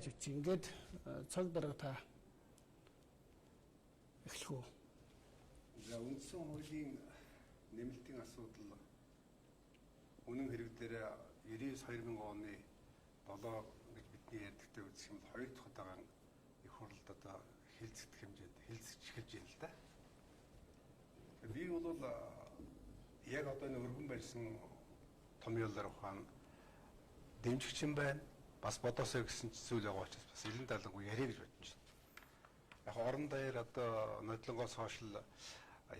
гэж үчи. Ингээд цаг дарга та эхлэх үү? За үндсэн хуулийн нэмэлтийн асуудал үнэн хэрэг дээр 99-2000 оны 7 гэж бидний ярьдагтай үзэх юм бол хоёр дахь удаага их хурлд одоо хэлцэгдэх хэмжээнд хэлцэж байна л да. Би бол яг одоо энэ өргөн барьсан Томьёолор ухаан дэмжигч юм байна. Бас бодосоо гэсэн зүйл байгаа учраас бас илэн далангүй яриа гэж бодож байна. Яг орон даяар одоо нодлонгоос хойш л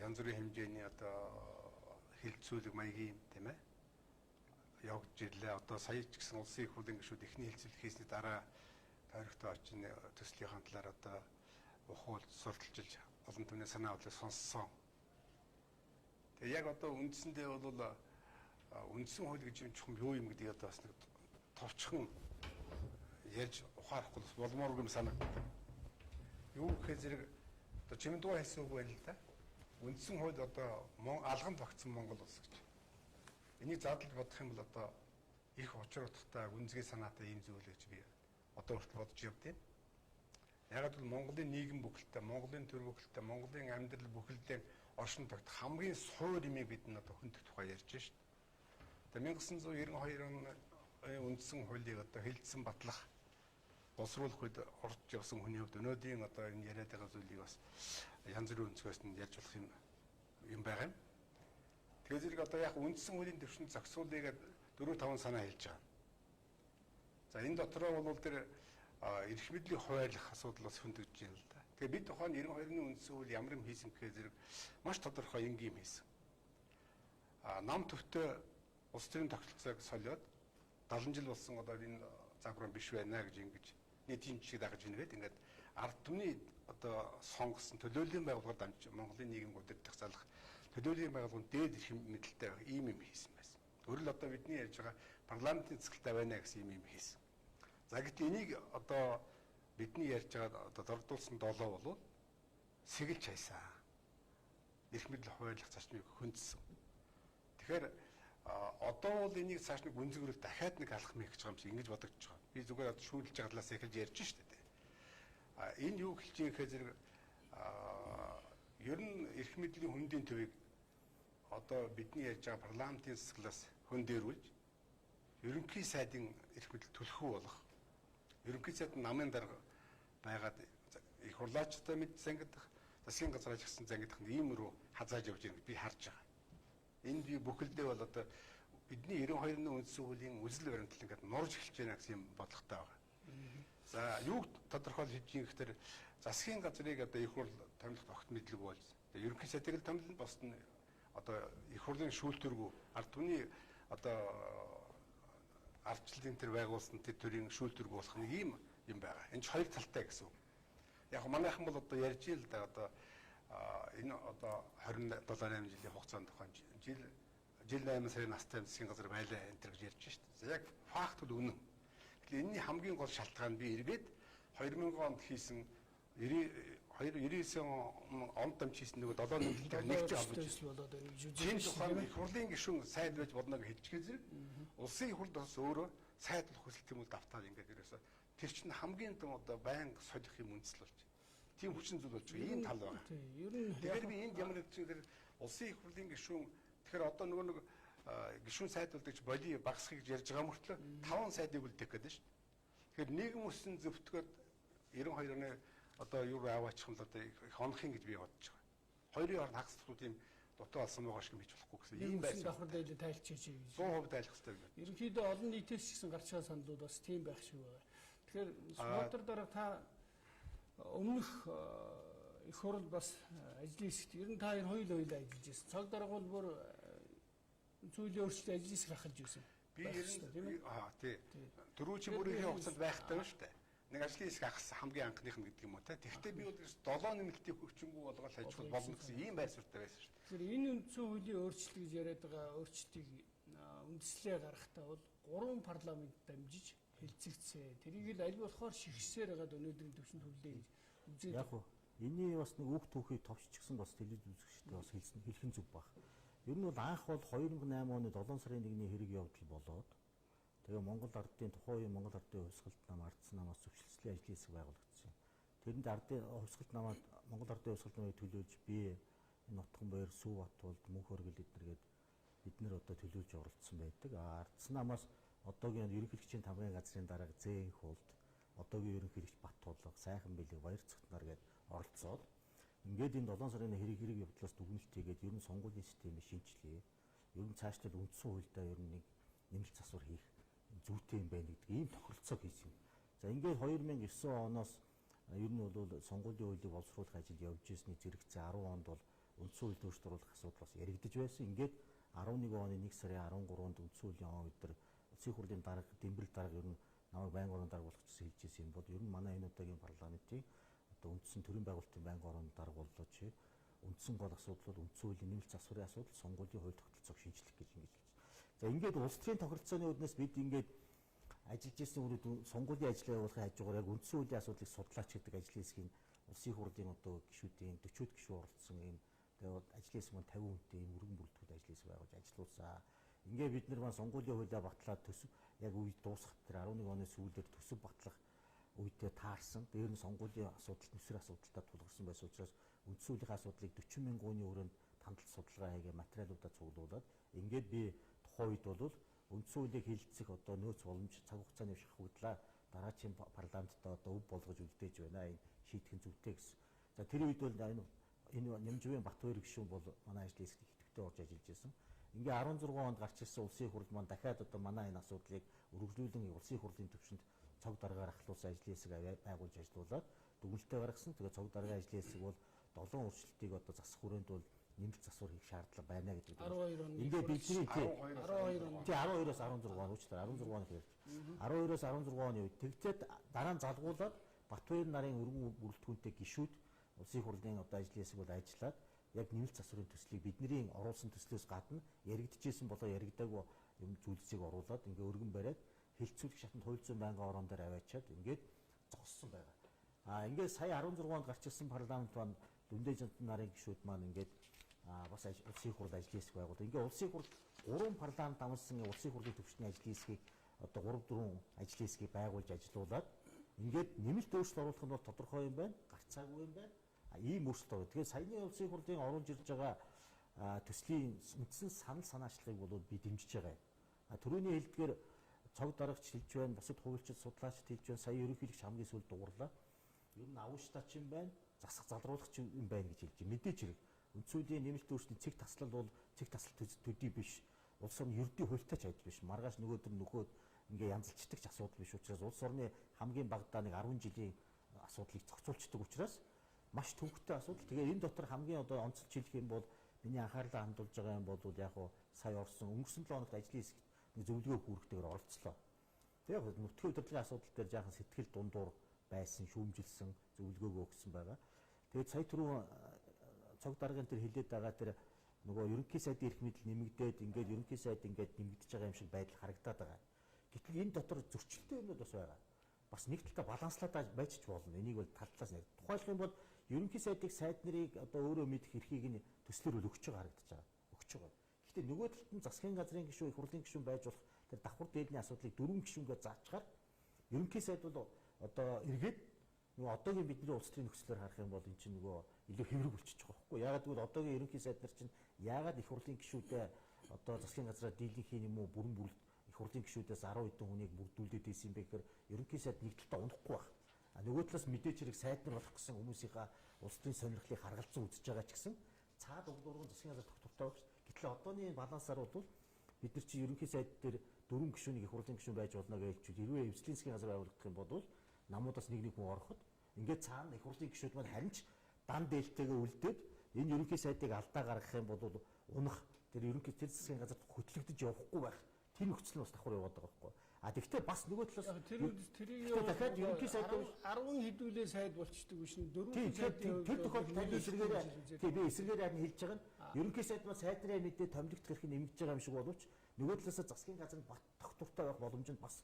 янз бүрийн хэмжээний одоо хилцүүлэг маягийн тийм ээ явагдж ирлээ. Одоо сая ч гэсэн улсын их хурлын гишүүд эхний хилцүүлэг хийсний дараа тойрогтой очиж төслийнхаа талаар одоо ухуул сурталчилж олон түмний санаа бодлыг сонссон. Тэгээ яг одоо үндсэндээ бол үндсэн хууль гэж юм чухам юу юм гэдэг одоо бас нэг товчхон ярьж ухаарахгүй болмооргүй юм санагдав. Юу гэхээр зэрэг одоо чимэн дуу хэлсэн үг байл л да. Үндсэн хууль одоо алганд багтсан Монгол улс гэж. Энийг задлж бодох юм бол одоо их учир утгатай гүнзгий санаатай ийм зүйл гэж би одоо хүртэл бодож явдیں۔ Яг л Монголын нийгэм бүхэлдээ, Монголын төр бүхэлдээ, Монголын амьдрал бүхэлдээ оршин тогт хамгийн суур юмыг бид нь одоо хүндэх тухай ярьж шít. Тэгээ 1992 оны үндсэн хуулийг одоо хэлэлцэн батлах боловсруулах үед орж явсан хүний хувьд өнөөдрийн одоо энэ яриад байгаа зүйлийг бас янз бүрийн өнцгөөс нь ярьж болох юм байгаа юм. Тэгээ зэрэг одоо яг үндсэн хуулийн төвшөнд зохицуулъя гэдэг 4-5 санаа хэлж байгаа. За энэ дотроо бол тэр эрх мэдлийн хуваарлах асуудал бас хөндөгдөж байна л да. Тэгээ бид тухайн 92-ны үндсэн хууль ямар юм хийсэн гэхээр зэрэг маш тодорхой энгийн хийсэн. Нам төвтэй улс төрийн тогтолцоог солиод 70 жил болсон одоо энэ загвар биш байна гэж ингэж нийтийн жишээ дагаж ингээд ингээд ард түмний одоо сонгосон төлөөллийн байгууллагад дамжиж Монголын нийгэм удирдах залах төлөөллийн байгууллагын дээд эрх мэдэлтэй ийм юм хийсэн байсан. Өөрөлд одоо бидний ярьж байгаа парламентын цэцгэлтэй байна гэсэн ийм юм хийсэн. За гэтэл энийг одоо бидний ярьж байгаа одоо дордуулсан 7 бол сэгэлж хайсан. Эрх мэдэл хуваарлах зарчмыг хөндсөн. Тэгэхээр одоо бол энийг цааш нэг гүнзгийрэл дахиад нэг алах мэх гэж байгаа юм шиг ингэж бодогдож байгаа. Би зүгээр одоо шүүлж байгаа талаас эхэлж ярьж штэ тэ. Энэ юу хэлж байгаа гэхээр зэрэг ер нь эрх мэдлийн хөндийн төвийг одоо бидний ярьж байгаа парламентын засаглаас хөндөрүүлж ерөнхий сайдын эрх мэдэл төлхөө болох. Ерөнхий сайд намын дарга байгаад их хурлаачтай мэд зангидах, засгийн газар ажилласан зангидах ийм рүү хазааж явж байгааг би харж байгаа. Энэ би бүхэлдээ бол одоо бидний 92-ны үндсэн хуулийн үзэл баримтлал ингээд нурж эхэлж байна гэсэн юм бодлоготой байгаа. За юу тодорхойл хийж юм гэхээр засгийн газрыг одоо их хурл томилох огт мэдлэг болж. Тэгээ ерөнхий сайдыг л томилно босд нь одоо их хурлын шүүлтүргүү ард түмний одоо ардчлалын тэр байгуулсан тэр төрийн шүүлтүргүү болох нэг юм байгаа. Энэ ч хоёр талтай гэсэн үг. Яг манайхан бол одоо ярьж ил да одоо энэ одоо 27-8 жилийн хугацаанд тухайн жил 8 сарын настай засгийн газар байлаа энэ гэж ярьж шít. За яг факт бол үнэн. Тэгэхээр энэний хамгийн гол шалтгаан би эргээд 2000 онд хийсэн 99 онд дамж хийсэн нөгөө 7 нэмэлтээр нэгж авч болоод байна гэж үзэж байна. Тухайн их хурлын гишүүн сайд байж бодно гэж хэлчихээ зэрэг улсын их хурл бас өөрөө сайд болох хүсэлт юм уу давтаад ингээд ерөөсө тэр чинь хамгийн том одоо байнга солих юм үндэслэл болж байна. Тийм хүчин зүйл болж байгаа. Ийм тал байгаа. Тэгэхээр би энд ямар нэг зүйл улсын их хурлын гишүүн тэгэхээр одоо нөгөө нэг гишүүн сайд болдог ч боли багасхыг гэж ярьж байгаа мөртлөө 5 сайдыг үлдээх гэдэг шүү дээ. Тэгэхээр нийгэм өссөн зөвтгöd 92 оны одоо юу аваачих юм л одоо их онохын гэж би бодож байгаа. Хоёрын хооронд хагасдаггүй тийм дутуу алсан байгаа шиг хийж болохгүй гэсэн ийм байсан. Давхар дээл тайлчиж гэж. 100% тайлах хэрэгтэй гэж. Ерөнхийдөө олон нийтээс ч гэсэн гарч байгаа саналууд бас тийм байх шиг байгаа. Тэгэхээр смотор дараа та өмнөх их хурл бас ажлын хэсэгт ер нь та хоёулаа ажиллаж байсан. Цаг дарга бол бүр зүйлийн өөрчлөлт ажлын хэсэг хахалж байсан. Би ер нь тий. Дөрөв чи бүрийн хугацаанд байхтай шүү дээ. Нэг ажлын хэсэг ахсан хамгийн анхных нь гэдэг юм уу те. Тэгэхдээ би бол 7 нэмэлтийн өвчнгүү болгоод ажиллах болно гэсэн ийм байр суурьтай байсан шүү дээ. Тэгэхээр энэ үндсэн хуулийн өөрчлөлт гэж яриад байгаа өөрчлөлтийг үндэслэлээ гаргахтаа бол 3 парламент дамжиж хэлцэгдсэн. Тэрийг л аль болохоор шигшсээр байгаад өнөөдрийн төвшөнд хүрлээ гэж үзээд. Яг уу энэний бас нэг үг түүхийг товччихсан бас телевиз үзэгчтэй бас хэлхэн зүг баг. Ер нь бол анх бол 2008 оны 7 сарын 1-ний хэрэг явдал болоод тэгээ Монгол ардын тухайн үеийн Монгол ардын хувьсгалт нам ардсан намаас зөвшөлтслээ төслийн ажлын хэсэг байгуулагдсан. Тэрэнд ардын хувьсгалт намаад Монгол ардын хувьсгалт намыг төлөөлж би энэ Нутган баяр, Сүв Батболд, Мөнх Оргил эднэргээд бид нэр одоо төлөөлж оролцсон байдаг. Ардсан намаас одоогийн ерөнхийлөгчийн тамгын газрын дарга Зээн Хуулд, одоогийн ерөнхийлөгч Бат Тулга, Сайхан Бэлэг, Баяр Цогтнар гээд оролцоод ингээд энэ 7 сарын хэрэг явдлаас дүгнэлт хийгээд ер нь сонгуулийн системийг шинжилгээ, ер нь цаашлаад үндсэн хуульдаа ер нь нэг нэмэлт засвар хийх зүйтэй юм байна гэдэг ийм тохиролцоо хийсэн. За ингээд 2009 оноос ер нь бол сонгуулийн хуулийг боловсруулах ажил явж ирсний зэрэгцээ 10 онд бол үндсэн хуульд өөрчлөлт оруулах асуудал бас яригдж байсан. Ингээд 11 оны 1 сарын 13-нд үндсэн хуулийн он өдөр Улсын хурлын дарга, Дэмбэрэл дарга ер нь намайг байнгын орон дарга болох гэсэн хэлжсэн юм бол ер нь манай энэ удаагийн парламентийн одоо үндсэн төрийн байгуулалтын байнгын орон дарга боллоо чи үндсэн гол асуудал бол үндсэн хуулийн нэмэлт засварын асуудал, сонгуулийн хууль тогтолцоог шинжлэх гэж ингэж. За ингээд улс төрийн тохиролцооны үүднээс бид ингээд ажиллаж ирсэн үрүүд сонгуулийн ажлаа явуулахын хажуугаар яг үндсэн хуулийн асуудлыг судлаач гэдэг ажлын хэсгийн улсын хурлын одоо гишүүдийн 40-од гишүүн оролцсон ийм тэгээд ажлын хэсэг маань 50 хүнтэй ийм өргөн бүрэлдэхүүн ажлын хэсэг байгуулж ажиллаулсан. Ингээд бид нар маань сонгуулийн хуулиа батлаад төсөв яг үе дуусах тэр 11 оны сүүлээр төсөв батлах үедээ таарсан. Дээр нь сонгуулийн асуудалт нүсэр асуудалтай тулгарсан байсан учраас үндсэн хуулийн асуудлыг 40 мянган хүний өрөөнд хандлт судалгаа хийгээ материалуудаа цуглуулад ингээд би тухайн үед бол үндсэн хуулийг хэлэлцэх одоо нөөц боломж цаг хугацааны шахагдлаа дараагийн парламенттай одоо өв болгож үлдээж байна. Энэ шийтгэн зүйтэй гэсэн. За тэр үед бол энэ Нямживын Батбаяр гишүүн бол манай ажлын хэсэгт идэвхтэй орж ажиллаж байсан. Ингээ 16 онд гарч ирсэн улсын хурл маань дахиад одоо манай энэ асуудлыг үргэлжлүүлэн улсын хурлын төвшөнд цог даргаар ахлуулсан ажлын хэсэг байгуулж ажиллаулаад дүгнэлтээ гаргасан. Тэгээ цог даргын ажлын хэсэг бол 7 өөрчлөлтийг одоо засах хүрээнд бол нэмэлт засвар хийх шаардлага байна гэдэг. 12 он. Ингээ бидний 12-оос 16 он уучлаарай 16 он хэрэг. 12-оос 16 оны үед тэгтээд дараа нь залгуулад Батбаяр нарын өргөн бүрэлдэхүүнтэй гишүүд улсын хурлын одоо ажлын хэсэг бол ажиллаад яг нэмэлт засварын төслийг бидний оруулсан төслөөс гадна яригдчихсэн болоо яригдаагүй юм зүйлсийг оруулаад ингээ өргөн бариад хэлцүүлэх шатанд хууль зүйн байнгын орон дээр аваачаад ингээд зогссон байгаа. Ингээд сая 16 онд гарч ирсэн парламент маань Дүндээ Жантан нарын гишүүд маань ингээд бас улсын хурл ажлын хэсэг байгуулдаг. Ингээд улсын хурл 3 парламент амлсан улсын хурлын төвчний ажлын хэсгийг одоо 3-4 ажлын хэсгийг байгуулж ажилуулад ингээд нэмэлт өөрчлөлт оруулах нь бол тодорхой юм байна. Гарцаагүй юм байна. Ийм өөрчлөлт орно. Тэгэхээр саяны улсын хурлын оруулж ирж байгаа төслийн үндсэн санал санаачлагыг бол би дэмжиж байгаа юм. Төрөний хэлдгээр цог дарагч хэлж байна, бусад хувилчид судлаачид хэлж байна. Сая ерөнхийлөгч хамгийн сүүлд дугуурлаа. Ер нь авууштаач юм байна, засах залруулагч юм байна гэж хэлж байна. Мэдээж хэрэг үндсэн хуулийн нэмэлт өөрчлөлтийн цэг таслал бол цэг таслал төдий биш. Улс орны ердийн хуультай ч адил биш. Маргааш нөхөд ингээ янзалцдаг ч асуудал биш учраас улс орны хамгийн багадаа нэг 10 жилийн асуудлыг зохицуулцдаг учраас маш төвөгтэй асуудал. Тэгээ энэ дотор хамгийн одоо онцлж хэлэх юм бол миний анхаарлаа хандуулж байгаа юм бол яг сая орсон өнгөрсөн 7 хоногт ажлын хэсэгт нэг зөвлөгөө хүргэхээр оролцлоо. Тэгээ нутгийн удирдлагын асуудал дээр жаахан сэтгэл дундуур байсан, шүүмжилсэн зөвлөгөөгөө өгсөн байгаа. Тэгээд сая түрүү цог даргын тэр хилээд байгаа тэр нөгөө ерөнхий сайдын эрх мэдэл нэмэгдээд ингээд ерөнхий сайд ингээд нэмэгдэж байгаа юм шиг байдал харагдаад байгаа. Гэтэл энэ дотор зөрчилтэй юмнууд бас байгаа. Бас нэг талдаа баланслаад байж ч болно. Энийг бол талтлаас нэг. Тухайлх юм бол ерөнхий сайдыг сайд нарыг одоо өөрөө мэдэх эрхийг нь төслөөр өгч байгаа харагдаж байгаа. Өгч байгаа. Гэхдээ нөгөө талд нь засгийн газрын гишүүн, их хурлын гишүүн байж болох тэр давхар дээдний асуудлыг 4 гишүүнгээ заачгаар ерөнхий сайд бол одоо эргээд нөгөө одоогийн бидний улс төрийн нөхцлөөр харах юм бол эн чинь нөгөө илүү хэврэг болчихж байгаа байхгүй. Яагаад гэвэл одоогийн ерөнхий сайд нар чинь яагаад их хурлын гишүүдээ одоо засгийн газраа дийлэнхийн юм уу бүрэн бүрэлд их хурлын гишүүдээс 10 хэдэн хүнийг бүрдүүлээд ийсэн бэ гэхээр ерөнхий сайд нэг талдаа унахгүй байна. Нөгөө талаас мэдээж хэрэг сайд нар болох гэсэн хүмүүсийнхаа улс төрийн сонирхлыг харгалзан үзэж байгаа ч гэсэн цаад угдуурган засгийн газар тогтвортой багш. Гэтэл одооний балансаар бол бид нар чи ерөнхий сайд дээр 4 гишүүнийг их хурлын гишүүн байж болно гэж хэлчихвэл хэрвээ эвслийн засгийн газар байгуулагдах юм бол намуудаас нэг хүн ороход ингээд цаана их хурлын гишүүд маань харин ч дан дээлтэйгээ үлдээд энэ ерөнхий сайдыг алдаа гаргах юм бол унах тэр ерөнхий засгийн газар хөтлөгдөж явахгүй байх. Тэр нөхцөл бас давхар яваад байгаа байхгүй. Тэгэхдээ бас нөгөө талаас тэрийг дахиад ерөнхий сайд 10 хэдүүлээ сайд болчдөг биш нь 4 сайдын тэр тохиолдолд эсэргээр би эсэргээр харин хэлж байгаа нь ерөнхий сайд маань сайд нарын мэдээ томилогдох хэрэг нэмэгдэж байгаа юм шиг боловч нөгөө талаас засгийн газрын бат тогтвортой байх боломж нь бас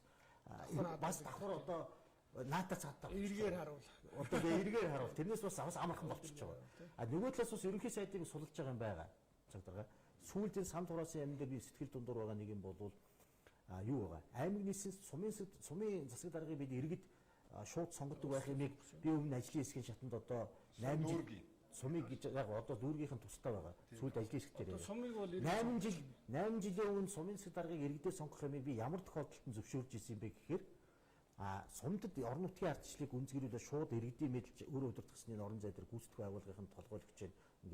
давхар одоо наата цаатаа эргээр харуул. Одоо эргээр харуул. Тэрнээс бас амархан болчихж байгаа. Нөгөө талаас бас ерөнхий сайдыг сулж байгаа юм байгаа. Цагдаа. Сүүлдээ сам тураасан юм дээр би сэтгэл дундуур байгаа нэг юм бол юу байгаа. Аймаг нийслэл сумын засаг даргыг бид иргэд шууд сонгодог байх юмыг би өмнө ажлын хэсгийн шатанд одоо 8 жил сумыг гэж яг одоо дүүргийнхэн тустай байгаа. Сүүлд ажлын хэсэг дээр. Сумыг бол 8 жилийн өмнө сумын засаг даргыг иргэдээр сонгох юмыг би ямар тохиолдолд нь зөвшөөрж ирсэн бэ гэхээр сумдад орон нутгийн ардчлалыг үнэлгэрүүлээ шууд иргэдийн мэдэлж өөрөө удирдахсны орон зай дээр гүйцэтгэх байгууллагын толгойлогч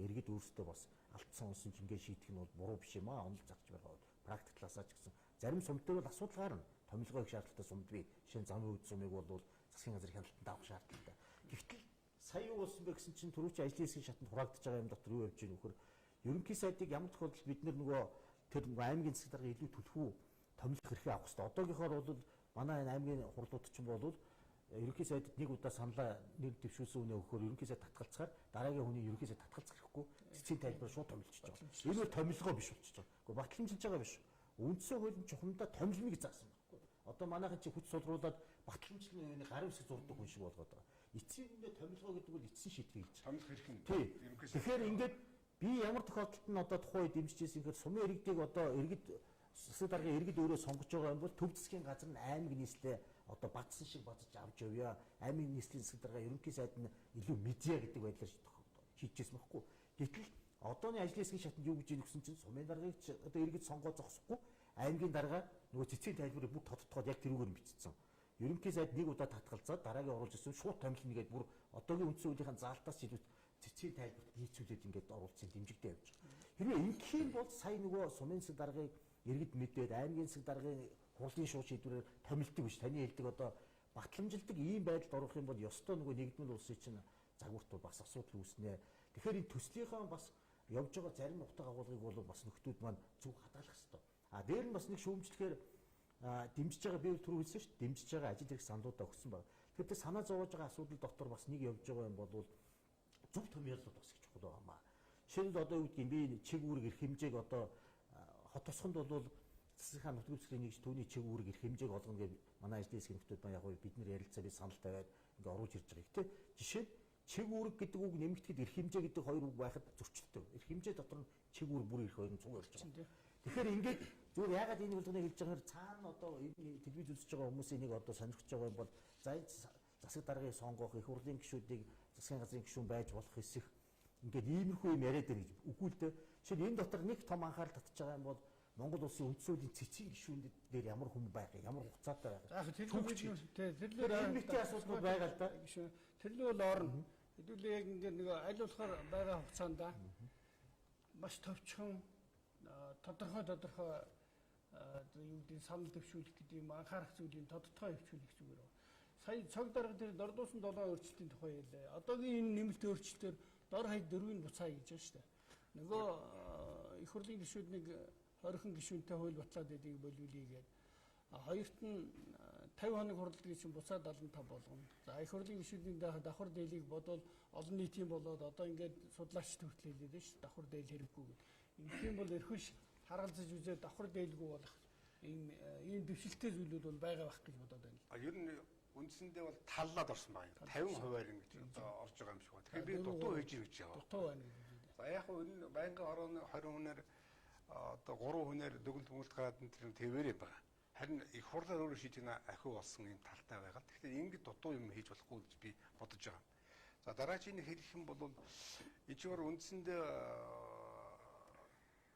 иргэд өөрсдөө бас алдсан онсон жингээ шийдэх нь бол буруу биш юм аа. Онол зарч байгаа практик талаасаа ч гэсэн зарим сумдтай бол асуудал гарна. Томилгоо их шаардлагатай сумд би жишээ нь замын үед сумыг бол засгийн газрын хяналтанд авах шаардлагатай. Гэвтэл сая юу болсон бэ гэсэн чинь түрүүч ажлын хэсгийн шатанд хураагдж байгаа юм дотор юу явж байна вөхөр ерөнхий сайдыг ямар тохиолдолд бид нөгөө тэр аймгийн засаг дарга илүү түлхүү томилох хэрэгтэй авах хэрэгтэй. Одоогийнхоор бол манай аймгийн хурлууд ч юм бол ерөнхий сайдд нэг удаа саналаа нэг дэвшүүлсэн үнэ өгөхөөр ерөнхий сайд татгалцахаар дараагийн хүний ерөнхий сайд татгалцах хэрэггүй цэцгийн тайлбар шууд томилчихж байгаа. Энэ бол томилгоо биш болчихж байгаа. Гэхдээ батламжилж байгаа биш. Үндсэн хуулийн чухамдаа томилмыг заасан байхгүй. Одоо манайхан чи хүч сулруулад батламжлын гарын хэсэг зурдаг хүн шиг болгоод байгаа. Эцсийн үндэ томилгоо гэдэг бол эцсийн шийдвэр гэж. Томилох хэрэг нь. Тэгэхээр ингээд би ямар тохиолдолд нь одоо тухайн үед дэмжижсэн гэхээр сумын иргэдийг одоо иргэд засаг даргын иргэд өөрөө сонгож байгаа юм бол төв засгийн газар нь аймаг нийслэлээ одоо бадсан шиг бадж авч явъя. Аймаг нийслэлийн засаг дарга ерөнхий сайд нь илүү мэдье гэдэг байдлаар шийдчихсэн байхгүй. Гэтэл одооны ажлын хэсгийн шатанд юу гэж ийм гэсэн чинь сумын даргаыг одоо иргэд сонгоо зогсохгүй аймгийн дарга нөгөө цэцгийн тайлбарыг бүр тодтогоод яг тэрүүгээр бичсэн. Ерөнхий сайд нэг удаа татгалзаад дараагийн оруулж ирсэн шууд томилно гэдэг бүр одоогийн үндсэн хуулийнхаа заалтаас илүү цэцгийн тайлбарт нийцүүлээд ингээд оруулсан дэмжигдээ явж байгаа. Хэрвээ ингэх юм бол сая нөгөө сумын засаг даргыг иргэд мэдээд аймгийн засаг даргын хурлын шууд шийдвэрээр томилдог биш. Таны хэлдэг одоо батламжилдаг ийм байдалд орох юм бол ёстой нөгөө нэгдмэл улсын чинь загварт бол бас асуудал үүснэ. Тэгэхээр энэ төслийнхаа бас явж байгаа зарим утга агуулгыг бол бас нөхдүүд маань зөв хадгалах хэрэгтэй. Дээр нь бас нэг шүүмжлэхээр дэмжиж байгаа би түрүү хэлсэн шүү дээ. Дэмжиж байгаа ажил хэрэг саналуудаа өгсөн байна. Тэгэхээр санаа зовоож байгаа асуудал дотор бас нэг явж байгаа юм бол зөв томьёолол бас их чухал байна. Жишээлбэл одоо юу гэдгийг би чиг үүрэг эрх хэмжээг одоо хот тосгонд бол засгийн нутгийн нэгж түүний чиг үүрэг эрх хэмжээг олгоно гэж манай ажлын хэсгийн нөхдүүд маань яг бид нар ярилцаа би санал тавиад ингээ оруулж ирж байгаа. Гэхдээ жишээ нь чиг үүрэг гэдэг үг нэмэгдэхэд эрх хэмжээ гэдэг хоёр үг байхад зөрчилдөв. Эрх хэмжээ дотор нь чиг үүрэг бүр эрх хоёр нь цуг ярьж байгаа. Тэгэхээр ингээд зүгээр яагаад энэ болгоныг хэлж байгаагаар цаана одоо телевиз үзэж байгаа хүмүүсийн нэг одоо сонирхож байгаа юм бол засаг даргыг сонгох их хурлын гишүүдийг засгийн газрын гишүүн байж болох хэсэг ингээд иймэрхүү юм яриад байна гэж үгүй л дээ. Жишээ нь энэ дотор нэг том анхаарал татж байгаа юм бол Монгол улсын үндсэн хуулийн цэцгийн гишүүнүүд дээр ямар хүн байх юм, ямар хугацаатай байх юм. Тэр нийтийн асуудал байгаа л да. Тэр нь бол орно. Хэдүүлээ яг ингээд нэг аль болохоор байгаа хугацаанд маш товчхон тодорхой юу гэдэг санал дэвшүүлэх гэдэг юм анхаарах зүйлийн тодорхой хөвчүүлэх зүгээр. Сая цог дарга дээр дордуусан 7 өөрчлөлтийн тухай хэлээ. Одоогийн энэ нэмэлт өөрчлөлтөөр дор хаяг 4-ийн буцаа хийж байгаа шүү дээ. Нөгөө их хурлын гишүүд нэг 20 гишүүнтэй хууль батлаад байдгийг болиулъя гээд хоёрт нь 50 хоног хурлын чинь буцаа 75 болгоно. За их хурлын гишүүдийн давхар дээлийг бодвол олон нийтийн болоод одоо ингээд судлаач төвтлээ хэлээд байна шүү. Давхар дээл хэрэггүй гэдэг. Ингэх юм бол эрхвш харгалзаж үзээд давхар дээлгүй болох ийм дэвшилттэй зүйлүүд бол байгаа байх гэж бодоод байна. Ер нь үндсэндээ бол таллаад орсон байна. 50% ингэж орж байгаа юм шиг байна. Тэгэхээр би дутуу хийж ирж байгаа. Дутуу байна. За яг энэ байнгын 20 хүнээр одоо 3 хүнээр дөгөл төгөлт гараад энэ твэрээ байгаа. Харин их хурлаар өөрөө шийдэх нь ахиу болсон юм талтай байгаа. Тэгэхээр ингэж дутуу юм хийж болохгүй гэж би бодож байгаа. За дараагийн хэлэх юм бол ичгээр үндсэндээ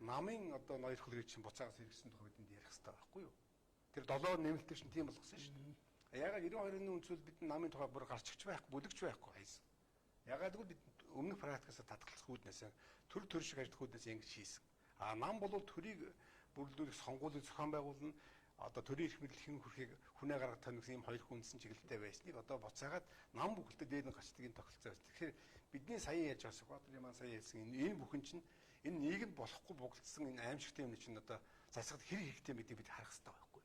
намын одоо ноёр хөлрийг чинь буцаагаас хэрэгсэн тухай бидэнд ярих хэрэгтэй байхгүй юу? Тэр 7 нэмэлтээр чинь тийм болгосон шүү дээ. Ягаад 92-ны үндсүүл бид намын тухай бүр гарч ирч байхгүй, бүлэгч байхгүй хайсан. Ягаад гэвэл бид өмнөх практикаас татгалзах үүднээс төр шиг ажиллах үүднээс ингэж хийсэн. Нам бол төрийг бүрдүүлэх сонгуулийг зохион байгуулна. Одоо төрийн эрх мэдэл хэн хүрэхийг хүнээ гаргах тань гэсэн ийм хоёр хүнсэн чиглэлтэй байсныг одоо буцаагаад нам бүхэлдээ дээд нь гачдгийн тогтолцоо байсан. Тэгэхээр бидний сая яаж байгаа Сүхбаатарын маань сая ярьсан энэ бүхэн чинь энэ нийгэмд болохгүй бугалтсан энэ аимшигтай юм чинь одоо засагт хэр хэрэгтэй гэдгийг бид харах хэрэгтэй байхгүй.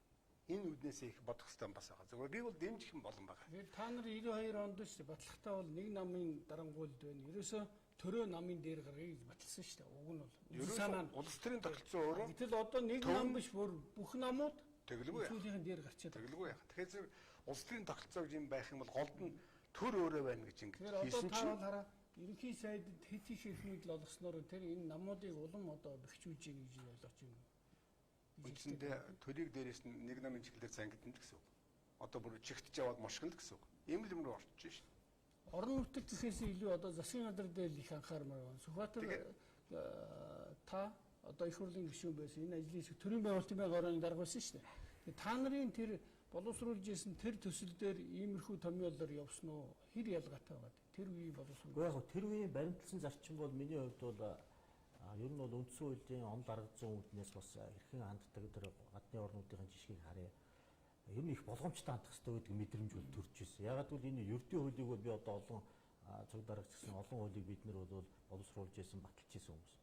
Энэ үднээс их бодох хэрэгтэй бас байгаа. Зөвхөн би бол дэмжих юм болон байгаа. Тэгээд та нар 92 онд шүү дээ батлагтаа бол нэг намын дарангуйлд байна. Ерөөсөө төрөө намын дээр гаргыг баталсан шүү дээ. Уг нь бол улс төрийн тогтолцоо өөрөө. Гэтэл одоо нэг нам биш бүх намууд тэглгүй яах. Түүнийхэн дээр гарчаад тэглгүй яах. Тэгэхээр улс төрийн тогтолцоо гэж юм байх юм бол голд нь төр өөрөө байна гэж ингэ хийсэн чинь хараа ерөнхий сайдд хэд их эрх мэдэл олгосноор тэр энэ намуудыг улам одоо бэхжүүлж ийн гэж ойлгож байна. Үндсэндээ төрийг дээрээс нэг намын чиглэлээр зангидна гэсэн үг. Одоо бүр чигтж яваад мошгоно гэсэн үг. ийм л юм руу орчих шин. Орон нутаг гэхээс илүү одоо засгийн газар дээр их анхаармаар байна. Сүхбаатар та одоо их хурлын гишүүн байсан. Энэ ажлын хэсэг төрийн байгуулалтын байнгын орооны дарга байсан шүү дээ. Тэгээ та нарын тэр боловсруулж исэн тэр төсөл дээр иймэрхүү томьёолоор явсан уу? Хэр ялгаатай байгаа вэ? Тэр үеийн боловсрол. Гэхдээ яг тэр үеийн баримтлсан зарчим бол миний хувьд бол ер нь бол үндсэн хуулийн он дарагдсан үүднээс бас хэрхэн ханддаг тэр гадны орнуудын жишгийг харъя. Ер нь их болгоомжтой хандах хэрэгтэй гэдэг мэдрэмж бол төрж ирсэн. Ягаад гэвэл энэ ердийн хуулийг бол би одоо олон цог дарагч гэсэн олон хуулийг бид нар бол боловсруулж исэн, баталж исэн хүмүүс.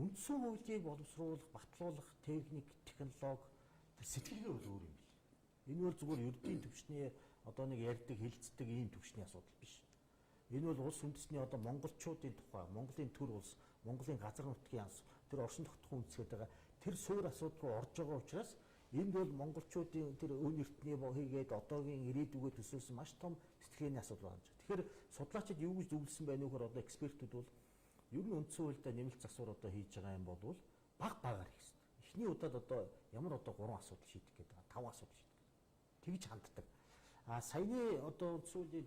Үндсэн хуулийг боловсруулах, батлуулах техник, технологи тэр сэтгэлгээ бол өөр юм бил. Энэ бол зүгээр ердийн төвчний одоо нэг ярьдаг, хилцдэг ийм төвчний асуудал биш. Энэ бол улс үндэсний одоо монголчуудын тухай, Монголын төр улс, Монголын газар нутгийн ас, тэр оршин тогтхон үндэсгээд байгаа тэр суур асуудал руу орж байгаа учраас энд бол монголчуудын тэр өн эртний хийгээд одоогийн ирээдүгөө төсөөлсөн маш том сэтгэлгээний асуудал байна. Тэгэхээр судлаачид юу гэж зөвлөсөн байна вэ гэхээр одоо экспертүүд бол ер нь үндсэн хуультай нэмэлт засвар одоо хийж байгаа юм бол багаар хийх хэрэгтэй. Эхний удаад одоо ямар одоо 3 асуудал шийдэх гэдэг, 5 асуудал шийдэх. Тэгж ханддаг. Саяны одоо үндсэн хуулийн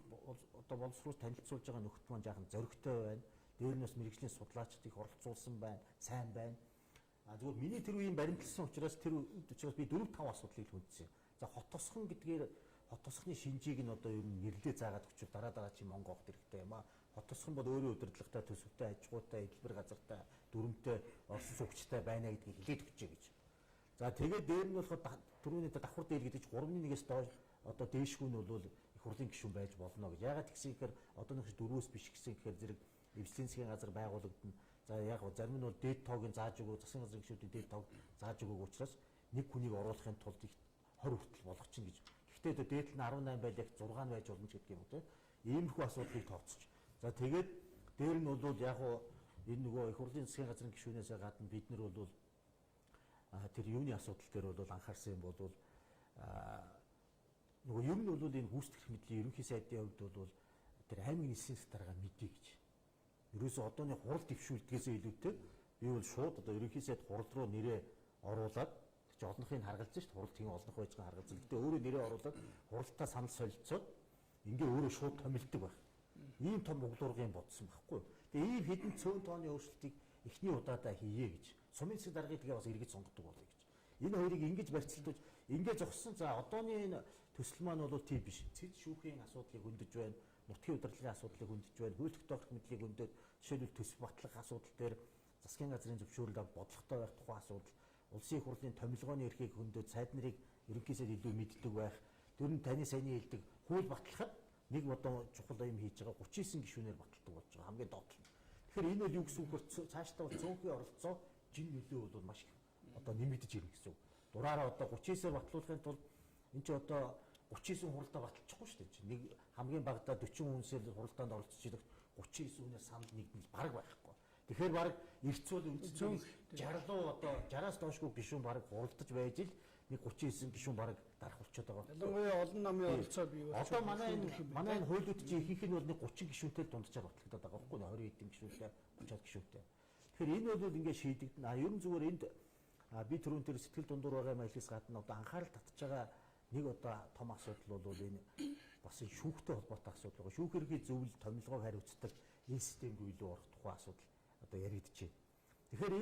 одоо боловсруулалт танилцуулж байгаа нөхд маань жаахан зөрөгтэй байна. Дээр нь бас мэрэгжлийн судлаачид их оролцуулсан байна, сайн байна. Зүгээр миний тэр үеийн баримтлсан учраас тэр учраас би 4-5 асуудлыг хүндсэн. За хот тосхон гэдгээр хот тосхны шинжийг нь одоо ер нь нэрлээ заагаад өчиг дараа чи Монгол хот хэрэгтэй юм а. Хот тосхон бол өөрөө удирдлагатай, төсөвтэй, аж ахуйтай, эдгээр газартай, дүрмтэй, орсон суугчтай байна гэдгийг хэлээд өгчээ гэж. За тэгээд дээр нь болохоор түрүүний давхар дээр гэдэг чинь 3-1-ээс доош одоо дээшгүй нь бол их хурлын гишүүн байж болно гэж. Ягаад гэсэн ихэр одоо нэг 4-өөс биш гэсэн ихэр зэрэг эвслийн засгийн газар байгуулагдана. За яг зарим нь бол дээд тоогийн зааж өгөө, засгийн газрын гишүүдийн дээд тоог зааж өгөөг учраас нэг хүнийг оруулахын тулд их 20 хүртэл болгочихно гэж. Гэхдээ дээд нь 18 байл яг 6 байж болно ч гэдэг юм уу те. Иймэрхүү асуудлыг тооцож. За тэгээд дээр нь бол яг энэ нөгөө их хурлын засгийн газрын гишүүнээс гадна бид нар бол тэр юуны асуудал дээр бол анхаарсан юм бол нөгөө ер нь бол энэ гүйцэтгэх мэдлийн ерөнхий сайдын хувьд бол тэр аймаг нийслэлийн дарга мэдээ гэж. Ерөөсөө одооны хурал дэвшүүлдгээс илүүтэй би бол шууд одоо ерөнхий сайд хурал руу нэрээ оруулаад чи олонхыг харгалзсан шүү дээ. Хурал тийм олонх байж байгаа харгалзсан. Гэтэ өөрөө нэрээ оруулаад хуралдаа санал солилцоод ингээ өөрөө шууд томилдог байх. Ийм том углуургын бодсон байхгүй. Тэгээ ийм хэдэн цөөн тооны өөрчлөлтийг эхний удаадаа хийе гэж. Сумын засгийн даргыг тэгээ бас эргэж сонгодог болъё гэж. Энэ хоёрыг ингэж барьцалдаж ингээ зогссон. За одооны энэ төсөл маань бол тийм биш. Цэд шүүхийн асуудлыг хөндөж байна. Нутгийн удирдлагын асуудлыг хөндөж байна. Хууль тогтоох мэдлийг хөндөд жишээлбэл төсөв батлах асуудал дээр засгийн газрын зөвшөөрлөд бодлоготой байх тухайн асуудал, улсын их хурлын томилгооны эрхийг хөндөд сайд нарыг ерөнхий сайд илүү мэддэг байх. Тэр нь таны саяны хэлдэг хууль батлахад нэг одоо чухал юм хийж байгаа 39 гишүүнээр баталдаг болж байгаа хамгийн доод нь. Тэгэхээр энэ бол юу гэсэн үг вэ? Цаашдаа цөөнхийн оролцоо жин нөлөө бол маш их одоо нэмэгдэж ирнэ гэсэн үг. Дураараа одоо 39-ээр батлуулахын тулд энэ ч одоо 39 хуралдаа баталчихгүй шүү дээ. Нэг хамгийн багадаа 40 хүнсээр хуралдаанд оролцож идэх 39 хүнээс санал нэгдэл баг байхгүй. Тэгэхээр баг эрцүүл үндсэн 60 одоо 60-аас доошгүй гишүүн баг хуралдаж байж л нэг 39 гишүүн баг дарах болчиход байгаа. Ялангуяа олон намын оролцоо бий болж одоо манай энэ хуулиуд чинь ихэнх нь бол нэг 30 гишүүнтэй дунджаар батлагдаад байгаа байхгүй 20 эдийн гишүүнтэй 30 гишүүнтэй. Тэгэхээр энэ бол ингээд шийдэгдэн. Ерөн зүгээр энд би түрүүн тэр сэтгэл дундуур байгаа мэлээс гадна одоо анхаарал татж байгаа нэг одоо том асуудал бол энэ бас шүүхтэй холбоотой асуудал байгаа. Шүүх эрхий зөвлөл томилгоог хариуцдаг энэ систем рүү илүү орох тухай асуудал одоо яригдчихэ. Тэгэхээр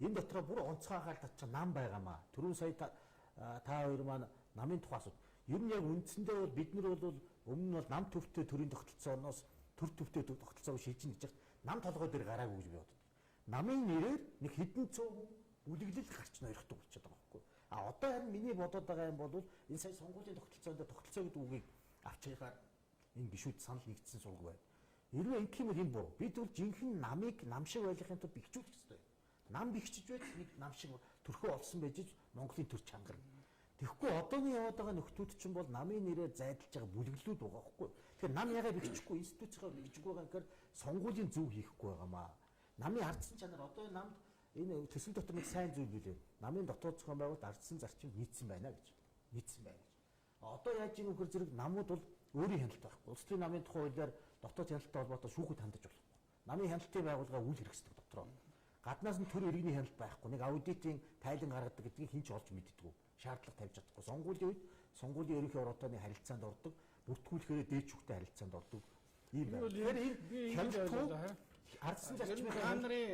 энэ дотроо бүр онцгой анхаарал татчих нам байгаамаа. Түрүүн сая та хоёр маань намын тухай асуудал. Ер нь яг үндсэндээ бол бид нар бол өмнө нь бол нам төвтэй төрийн тогтолцооноос төр төвтэй тогтолцоог шийдэж нэж нам толгой дээр гараагүй гэж би боддог. Намын нэрээр нэг хэдэн цөөн үлэглэл гарч нойрхдаг болчиход байгаа байхгүй. Одоо харин миний бодоод байгаа юм бол энэ сая сонгуулийн тогтолцоо гэдэг үгийг авч яхаар энэ гишүүд санал нэгдсэн суулг байна. Ерөө ингэх юм бол энэ буруу. Бид бол жинхэнэ намыг нам шиг ойлгохын тулд бэхжүүлэх хэрэгтэй. Нам бэхжиж байж нэг нам шиг төрхөө олсон байж Монголын төр чангарна. Тэгэхгүй одооний яваад байгаа нөхдүүд чинь бол намын нэрээр зайдалж байгаа бүлэглүүд байгаа байхгүй. Тэгэхээр нам ягаа бэхжихгүй, институцгаа бэхжихгүй байгаа гэхээр сонгуулийн зөв хийхгүй байгаамаа. Намын ардсан чанар одоо намд энэ төсөл дотор нэг сайн зүйл билээ. Намын дотоод зохион байгуулалт ардсан зарчим нийцсэн байна гэж. Нийцсэн байна гэж. Одоо яаж ийм хөр зэрэг намууд бол өөрийн хяналт байхгүй. Улс төрийн намын тухай хуулиар дотоод хяналттай холбоотой шүүхэд хандаж болохгүй. Намын хяналтын байгууллага үйл хэрэгсдэг дотроо. Гаднаас нь төр иргэний хяналт байхгүй. Нэг аудитын тайлан гаргадаг гэдгийг хэн ч олж мэддэггүй. Шаардлага тавьж чадахгүй. Сонгуулийн үед сонгуулийн ерөнхий ороотооны харилцаанд ордог бүртгүүлэхээр дээд шүгтэй харилцаанд ордог. Ийм Би байна. бол Тэгэхээр би энэ ингэж хяналтгүй ойлголоо. ардсан Ер нь зарчмын та нарын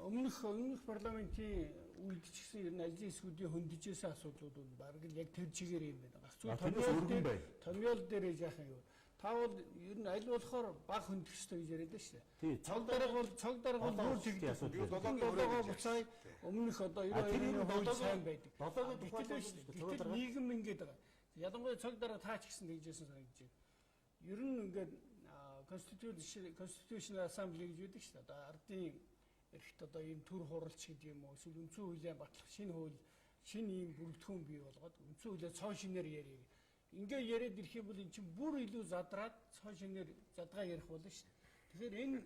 өмнөх парламентийн үед ч гэсэн ер нь ажлын эсгүүдийн хөндөжөөсөн асуудлууд бол бараг л яг тэр чигээр юм байна. Томьёол дээр яахан юу. Та бол ер нь аль болохоор баг хөндөх ёстой гэж яриад шүү дээ. Цог дарга бол бүр тэгдэг асуудал. Долоогоо буцаа өмнөх одоо 92-ийн сайн байдаг. Долоогоо тухайлбал шүү дээ. Нийгэм ингээд байгаа. Ялангуяа цог дарга таач гэсэн нэгжсэн санагдаж байна. Ер нь ингээд Constitutional Assembly гэж үүдэг шүү дээ. Одоо ардын эрхт одоо ийм төр хуралч гэдэг юм уу эсвэл үндсэн хуулийн батлах шинэ хууль шинэ ийм бүрэлдэхүүн бий болгоод үндсэн хуулиа цоо шинээр ярих. Ингээ яриад ирэх юм бол эн чинь бүр илүү задраад цоо шинээр задгаа ярих болно шүү дээ. Тэгэхээр энэ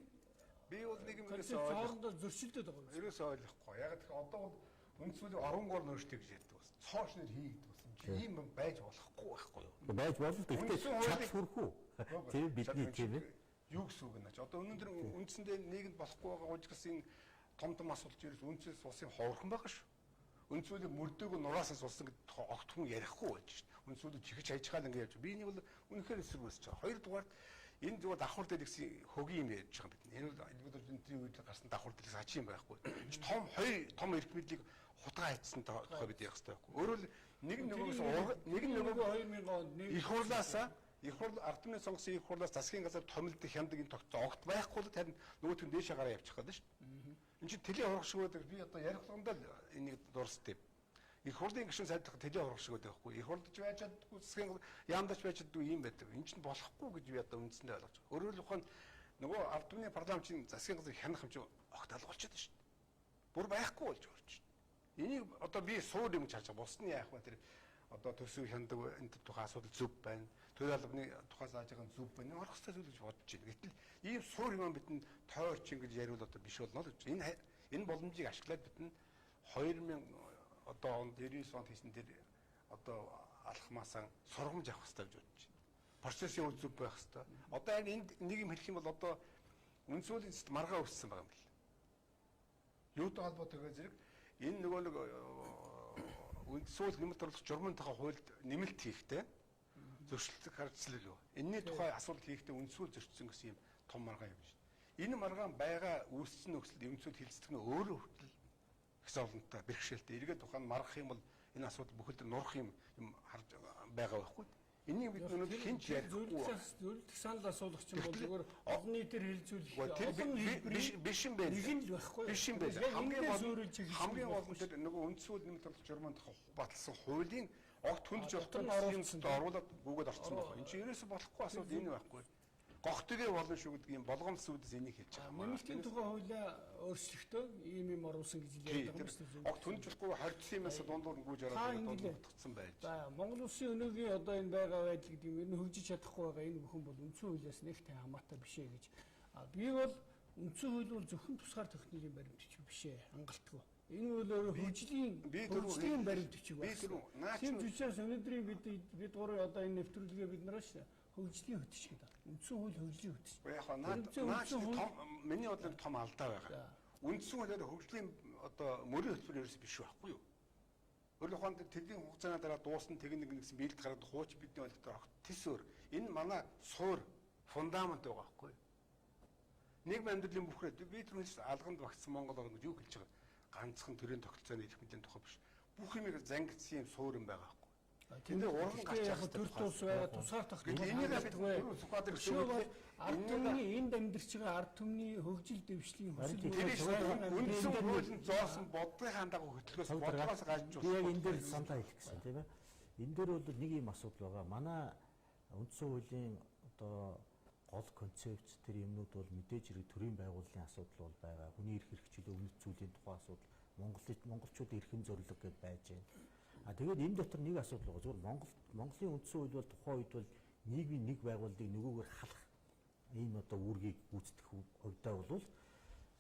би бол нэг юм хоорондоо зөрчилдөд байгаа юм. Ерөөсөө ойлгохгүй. Яг тэгэхээр одоо бол үндсэн хуулийн оронгоор нөөштэй гэж ярьдаг бас. Цоо шинээр хийгдэх болсон. Ийм байж болохгүй байхгүй юу? Байж болно. Гэхдээ чадах хүрхүү. Тийм бидний тийм ээ. Юу гэсэн үг нэ? Одоо өнөөдөр үндсэндээ нийгэмд болохгүй байгаа учраас энэ том асуудал ерөөс үндсээс улсын ховорхон байгаа шүү. Үндсүүлийн мөрдөөгөө нураасаа сулсан гэдэг огтхон ярихгүй байж шүү. Үндсүүлийн чихэж хайчгаал ингэ явж. Би нэг бол үнэхээр эсэргүүсэж байгаа. Хоёрдугаар энэ зүгээр давхар дээр гэсэн хөгийн юм ярьж байгаа юм бид. Энэ бол элбэдэрдийн үед гарсан давхар дээр ачи юм байхгүй. Том хоёр том эрх мэдлийг хутгаа хайцсан тохой бид ярих хэрэгтэй байхгүй. Өөрөөр нэг нөгөө 2000 онд их хурлаасаа их хурл ард түмний сонгосон их хурлаас засгийн газар томилдог хяндаг энэ тогтцоо огт байхгүй л харин нөгөөтгөн дээшээ гараа явчих гээд шүү дээ. Энд чинь тэлээ урах шиг байдаг. Би одоо ярихлагандаа л энийг дурсдаг. Их хурлын гишүүн сайдах тэлээ урах шиг байдаг байхгүй. Их хурлдаж байж чаддгүй засгийн яамдаж байж чаддгүй юм байдаг. Энд чинь болохгүй гэж би одоо үндсэндээ ойлгож байгаа. Өөрөөр хэлбэл нөгөө ард түмний парламентын засгийн газар хянах юм чинь огт алгуулчихад шүү дээ. Бүр байхгүй болж байгаа шүү дээ. Энийг одоо би суур юм гэж харж байгаа. Бус нь яах вэ тэр одоо төсөв хяндаг энэ тухайн асуудал зөв байна. Төр албаны тухай зааж байгаа нь зөв байна. Орох хэвээр зүйл гэж бодож байна. Гэтэл ийм суур юм бидэнд тойрч ингэж яриул одоо биш болно л гэж. Энэ боломжийг ашиглаад бидэнд 2000 одоо онд 99 онд хийсэн тэр одоо алхмаасаа сургамж авах хэрэгтэй гэж бодож байна. Процессын үр зөв байх хэрэгтэй. Одоо энд нэг юм хэлэх юм бол одоо үндсүүлийн маргаа өссөн байгаа юм бэл. Юутай холбоотойгоо зэрэг энэ нөгөө нэг үндсүүл нэмэлт орлох журмынхаа хуульд нэмэлт хийхтэй зөрчилдөг харилцал юу. Энэний тухай асуудал хийхдээ үндсүүл зөрчсөн гэсэн юм том маргаан юм шүү. Энэ маргаан байгаа үүссэн нөхцөлд үндсүүл хилцдэг нь өөрөө хүртэл их зовлонтой бэрхшээлтэй. Эргээд тухайн маргах юм бол энэ асуудал бүхэлд нурах юм харж байгаа байхгүй. Энийг бид өнөөдөр хинч ярихгүй. Зөвлөлт санал асуулах чинь бол зөвхөн олон нийтээр хэлэлцүүлэх биш юм байна. Нэг нь л байхгүй. Биш юм байна. Хамгийн гол нь тэр нөгөө үндсүүл нэмэлт орлох журманд баталсан хуулийн огт хүндж болох юмд оруулаад гүгээд орсон байна. Энд чинь ерөөсө болохгүй асуудал энэ байхгүй. Гогтөгээ болно шүү гэдэг юм болгоомжтой сүдс энийг хэлж байгаа. Нэмэлтийн тухай хуулиа өөрчлөлтөө ийм оруулсан гэж ярьдаг юм шүү дээ. Огт хүндж болохгүй харьцсан юмас дундуур нь гүйж ороод дундгцсан байж. За Монгол Улсын өнөөгийн одоо энэ байгаа байдал гэдэг юм энэ хөгжиж чадахгүй байгаа энэ бүхэн бол үндсэн хуулиас нэгтэй хамаатай биш ээ гэж. Би бол үндсэн хууль бол зөвхөн тусгаар техникийн баримтч биш ээ хангалтгүй. Энэ бол хөгжлийн баримтчиг байна. Тийм учраас өнөөдрийн бид гурав одоо энэ нэвтрүүлгээ бид нараас хөгжлийн хөтөч гэдэг. Үндсэн хууль хөгжлийн хөтөч. Яг миний бодлоор том алдаа байгаа. Үндсэн хуулиар хөгжлийн одоо мөрийн хөтөлбөр ерөөс биш байхгүй юу? Өөрөөр хэлбэл тэдний хугацааны дараа дуусна тэгнэг нэгсэн биелд гараад хууч бидний ойлголтоор огт тис өөр. Энэ манай суур фундамент байгаа байхгүй юу? Нийгэм амьдралын бүхрээ бид түрүүс алганд багтсан Монгол орн гэж юу хэлж байгаа? Ганцхан төрийн тогтолцооны эрх мэдлийн тухай биш. Бүх юмыг зангидсан юм суур юм байгаа. Тэндээ уран гарч байгаа төр тус байгаа тусгаар тогтолцоо. Энийг бид сухадар гэсэн ард түмний энд амьдарч байгаа ард түмний хөгжил дэвшлийн хүсэл үндсэн хуулийн зоосон бодлогын хандаагүй хөтөлбөрөөс бодлогоос гажиж байна. Яг энэ дээр саналаа хэлэх гэсэн тийм ээ. Энэ дээр бол нэг юм асуудал байгаа. Манай үндсэн хуулийн одоо гол концепц тэр юмнууд бол мэдээж хэрэг төрийн байгууллагын асуудал бол байгаа. Хүний эрх хэрэгчлээ үнэт зүйлийн тухай асуудал, монголчуудын эрхэм зорилго гэдээ байж байна. Тэгээд энэ дотор нэг асуудал байгаа. Зөвхөн Монголын үндсэн хууль бол тухайн үед бол нийгмийн нэг байгууллагыг нөгөөгөөр халах ийм одоо үүргийг гүйцэтгэх хувьдаа бол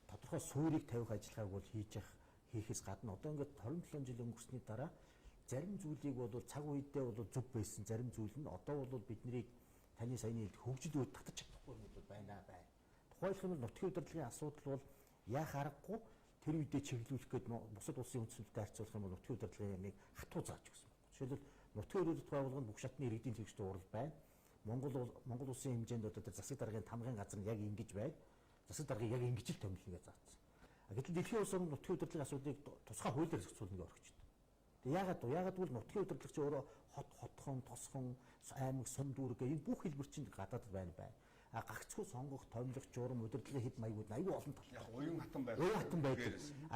тодорхой суурийг тавих ажиллагааг бол хийхээс гадна одоо ингээд 27 жил өнгөрсний дараа зарим зүйлийг бол цаг үедээ бол зөв байсан, зарим зүйл нь одоо бол биднийг таны саяны хөгжил үед татаж чадахгүй юм бол байна. Тухайлх нь нутгийн удирдлагын асуудал бол яах аргагүй тэр үедээ чиглүүлэх гээд бусад улсын үндэслэлтэй харьцуулах юм бол нутгийн удирдлагын ямыг хатуу зааж өгсөн. Жишээлбэл нутгийн удирдлага байгууллага нь бүх шатны иргэдийн төлөвчтэй урал байна. Монгол улсын хэмжээнд одоо тэр засаг даргын тамгын газар нь яг ингэж байд. Засаг даргыг яг ингэж л томилно гэж заасан. Гэтэл дэлхийн улс орн нутгийн удирдлагын асуудлыг тусгай хуулиар зохицуулна гэж орхиж байна. Тэгээ яагаад гэвэл нутгийн удирдлагч өөрөө хотхон, тосхон, аймаг, сум дүүрэг гэх энэ бүх хэлбэр чинь гадаадд байна. Гагцхүү сонгох, томилох, журам, удирдлагын хэд маягууд аюул олон талтай. Яг уян хатан байдаг. Уян хатан байдаг.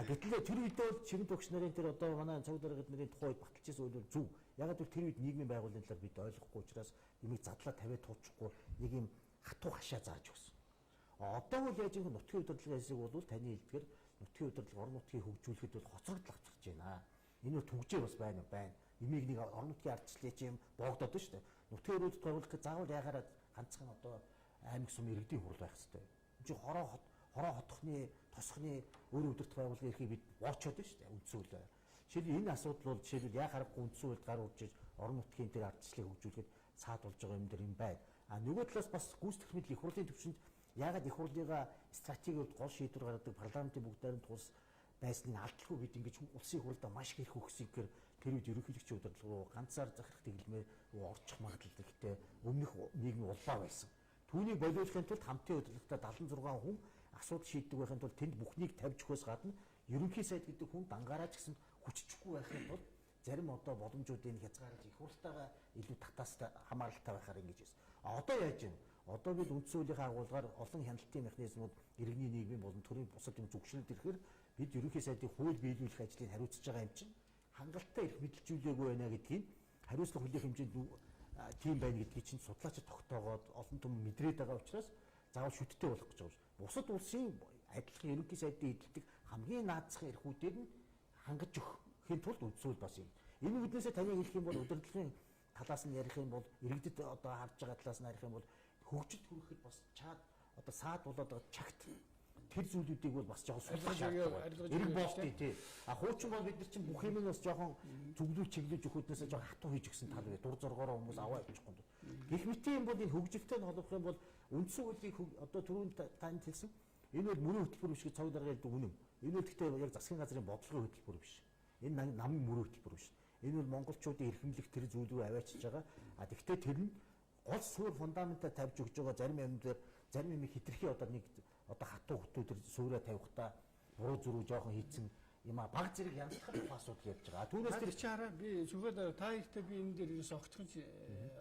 Гэтэл тэр үедээ бол чирэн төгс нарын тэр одоо манай цог даргад нарын тухай үед баталчихсан үйл бол зөв. Ягаад гэвэл тэр үед нийгмийн байгууллагын талаар бид ойлгохгүй учраас юмыг задлаа тавиад туучихгүй нэг юм хатуу хашаа зааж өгсөн. Одоо бол яаж юм нутгийн удирдлагын хэсэг бол таны хэлдгээр нутгийн удирдлага орон нутгийг хөгжүүлэхэд бол хоцрогдол авчирч байна. Энэ бол түгжээ бас байна. Имийг нэг орон нутгийн ардчлалын чинь боогдоод байна шүү дээ. Нутгийн өрөөдөд байгуулах заавал ягараа ганцхан одоо аймаг сум иргэдийн хурал байх хэрэгтэй. Энд чинь хороо хотхны, тосхны өөр удирдах байгууллага ирэхийг бид воочоод байна шүү дээ. Үндсүүл. Жишээлбэл энэ асуудал бол жишээлбэл яг харахгүй үндсүүлд гар уржиж орон нутгийн тэр ардчлалыг хөгжүүлэхэд цаад болж байгаа юм дэр юм байна. Нөгөө талаас бас гүйцэтгэх мэдл их хурлын төвшөнд ягаад их хурлыгаа стратегиуд гол шийдвэр гаргадаг парламентын бүгд найрамд тус байсныг алдалгүй бид ингэж улсын хурлдаа маш их хөгсөйг тэр үед ерөнхийлөгчийн удирдлага руу ганцаар захирах тэглэмээр орчих магадлал ихтэй өмнөх нийгмийн улбаа байсан. Түүнийг болиулахын тулд хамтын удирдлагатай 76 хүн асуудал шийддэг байхын тулд тэнд бүхнийг тавьж өгөхөөс гадна ерөнхий сайд гэдэг хүн дангаараа ч гэсэн хүччихгүй байхын тулд зарим одоо боломжуудыг хязгаарж их хурлтайгаа илүү татаастай хамааралтай байхаар ингэж байсан. Одоо яаж юм? Одоо бид үндсэн хуулийн агуулгаар олон хяналтын механизмууд иргэний нийгмийн болон төрийн бусад юм зүгшилд ирэхээр бид ерөнхий сайдын хууль биелүүлэх ажлыг хариуцж байгаа юм чинь хангалттай их мэдлжүүлээгүй байна гэдгийг хариуцлага хүлээх хэмжээнд тийм байна гэдгийг чинь судлаачид тогтоогоод олон том мэдрээд байгаа учраас заавал шүттэй болох гэж байгаа. Бусад улсын адилхан ерөнхий сайдын эдэлдэг хамгийн наацхан эрхүүдээр нь хангаж өгөхийн тулд үндсэн хууль бас юм. Энэ үднээсээ таны хэлэх юм бол удирдлагын талаас нь ярих юм бол иргэдэд одоо харж байгаа талаас нь ярих юм бол хөгжид хүрэхэд бас чаад одоо саад болоод байгаа чагт тэр зүйлүүдийг бол бас жоохон суулгах шаардлагатай. Эрг боолтыг тий. Хуучин бол бид нар чинь бүх юм бас жоохон зүглүүл чиглүүлж өгөхөөднөөс жоохон хатуу хийж өгсөн тал бай. Дур зоргоороо хүмүүс аваа явчихгүй. Гэх мэт юм бол энэ хөгжилтэй нь холбох юм бол үндсэн хуулийг одоо түрүүн танд хэлсэн энэ бол мөрөө хөтөлбөр биш гэж цог дарга хэлдэг үнэн. Энэ бол гэхдээ яг засгийн газрын бодлогын хөтөлбөр биш. Энэ намын мөрөө хөтөлбөр биш. Энэ бол монголчуудын эрхэмлэх тэр зүйл рүү аваачиж байгаа. Тэгэхдээ тэр нь гол суур фундаментаа тавьж өгж байгаа зарим юм дээр зарим юм хитрхи одоо нэг одоо хатуу хөтөө тэр суурэ тавихтаа буруу зүрүү жоохон хийцэн юм а баг зэрэг янзлах асуудал явж байгаа. Түүнээс тэр чи хараа би зүгээр та ихтэй би энэ дээр ерөөс огтхонч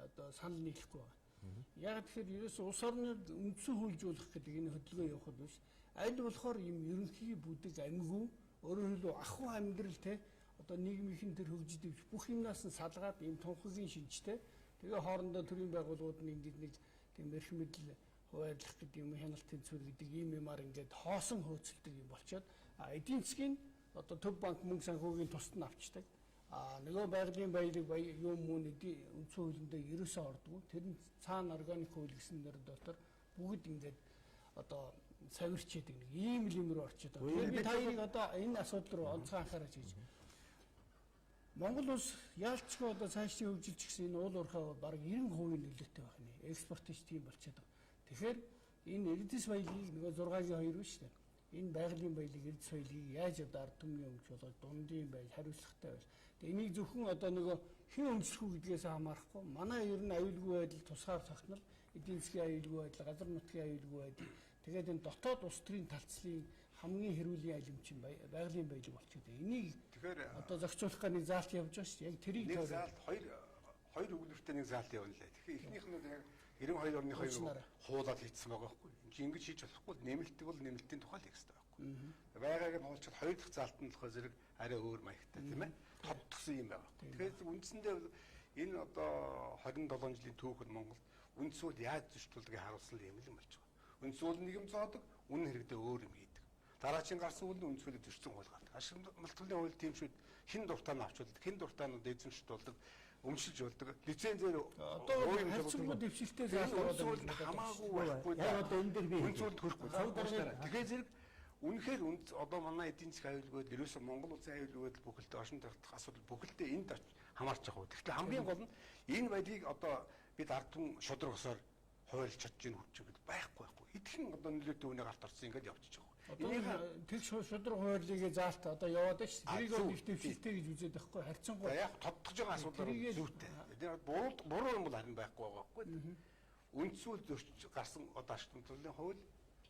одоо санал нийлэхгүй байна. Яг тэгэхээр ерөөс улс орныг үндсэн хуулжуулах гэдэг энэ хөдөлгөөн явахд биш. Аль болохоор юм ерөнхий бүдэг амьгүй өөрөөр хэлбэл ахуй амьдрал те одоо нийгмийн тэр хөгжиж бүх юмнаас нь салгаад ийм тунхагийн шинжтэй тэгээ хоорондоо төрийн байгууллагууд нь нэг тийм эрх мэдэл хуваарлах гэдэг юм хяналтын цэвэр гэдэг ийм юмар ингээд хоосон хөөцөлдөг юм болчоод эдийн засгийн одоо төв банк мөнгө санхүүгийн тусад нь авчдаг. Нөгөө байгалийн баялаг юм мөн үндсэн хуулиндээ ерөөсөө ордгоо. Тэр нь цаана органик хууль гэсэн нэр дотор бүгд ингээд одоо савирч яадаг нэг ийм л юм руу орчод байгаа. Тэгэхээр би таяг одоо энэ асуудал руу онцгой анхаарч хийж. Монгол улс яалчгүй одоо цаашдын хөгжилж гисэн энэ уул уурхай бараг 90% нөлөөтэй байх нь. Экспортч тийм болчиход байгаа. Тэгэхээр энэ эрдэс баялагийг нөгөө 6-гийн 2 биш үү? Энэ байгалийн баялаг эрдэс баялагийг яаж одоо ард түмний өмч болгож дундын байл хариуцлагатай байл. Тэгээ энийг зөвхөн одоо нөгөө хэн өмчлөх үү гэдгээс хамаарахгүй. Манай ер нь аюулгүй байдал тусгаар тогтнол, эдийн засгийн аюулгүй байдал, газар нутгийн аюулгүй байдал. Тэгээд энэ дотоод улс төрийн талцлын хамгийн хэрүүлийн алим чинь байгалийн баялаг болчиход байна. Энийг тэгэхээр одоо зохицуулах гэх нэг заалт явж байгаа шүү дээ. Яг тэрийг нэг заалт хоёр өгүүлбэртэй нэг заалт явна лээ. Тэгэхээр эхнийх нь яг 92 оны 2 хуулаад хийцсэн байгаа байхгүй. Чи ингэж хийж болохгүй нэмэлтийг бол нэмэлтийн тухай л хийх хэрэгтэй байхгүй. Байгааг нь хуулчаад хоёр дахь заалт нь болохоор зэрэг арай өөр маягтай тийм ээ. Тодтгсон юм байна. Тэгэхээр үндсэндээ энэ одоо 27 жилийн түүхэд Монголд үндс хууль яаж зөрчилдөгийг харуулсан юм л болж байгаа. Үндс хууль нэг юм зоодог, үнэн хэрэгдээ өөр юм хийдэг. Дараагийн гарсан үйл нь үндс хуулийг зөрчсөн хууль гардаг. Ашиглалтын хууль тийм шүү хин дуртаа нь авчулдаг, хин дуртаа нь эзэмшүүлдэг, өмшилж болдог. Лицензээр одоо харьцангуй дэвшилтэй заалууд хамаагүй байхгүй. Яг одоо энэ дээр би үндс хууль төрөхгүй. Тэгэхээр зэрэг үнэхээр одоо манай эдийн засгийн аюулгүй ерөөсөө Монгол улсын аюулгүй бүхэлдээ оршин тогтох асуудал бүхэлдээ энд хамаарч байгаа. Тэгэхээр хамгийн гол нь энэ байдлыг одоо бид ард түмэн шудрагсаар хуйлж чадж ийн хөвчөд байхгүй. Эдхэн одоо нөлөөтэй үнэ гарт орсон ингээд явчихж байгаа. Энийг тэг шудраг хуулийг заалт одоо яваад ш. Тэрийг нэг дэвшилтэй гэж үзээд байхгүй харьцангуй. Яг тодтогж байгаа асуудал зүйтэй. Буруу юм бол харин байхгүй байгаа байхгүй. үндсүүл гарсан одоо ашиг тэмцээлийн хууль